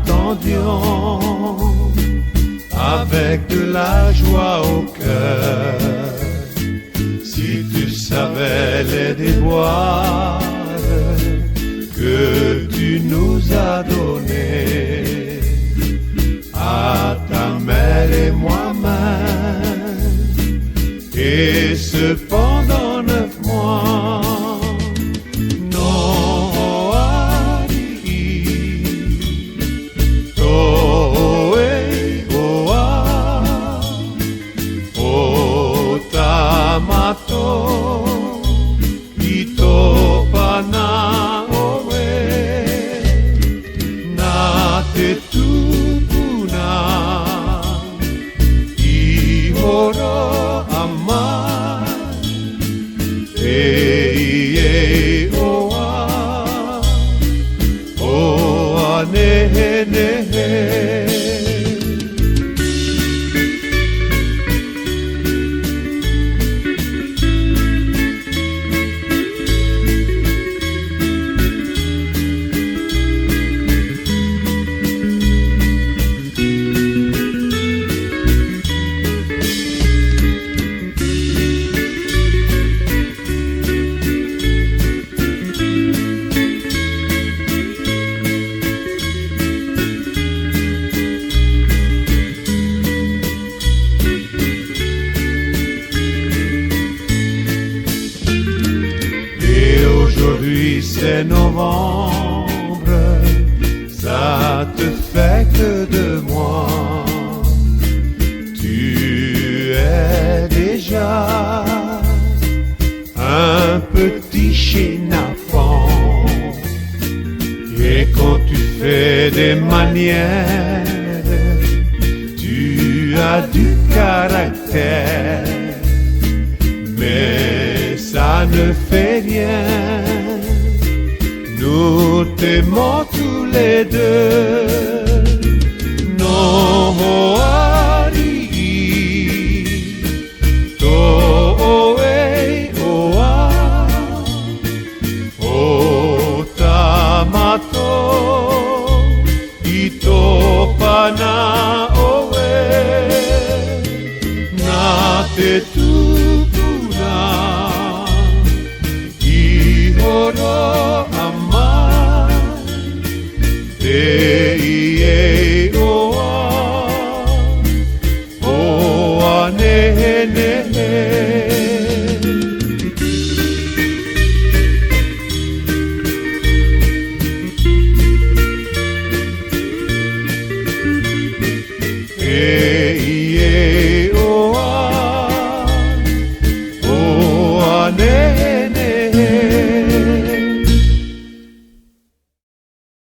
attendions avec de la joie au cœur. Si tu savais les déboires que tu nous as donnés, à ta mère et moi-même, et cependant 9 mois, non, Toe, Oa, Otamato, Itopana, Oe, Nate Tupuna, Ihoro Ama, Ei, Oa, Oa, Nehe, Nehe. Aujourd'hui c'est novembre, ça te fait que 2 mois. Tu es déjà un petit chénapon, et quand tu fais des manières, tu as du caractère, mais ça ne fait rien. Nous t'aimons tous les deux. No Hoari, Toe, Oa, Otamato, Itopana, Oe, Nate Tupuna, Ihoro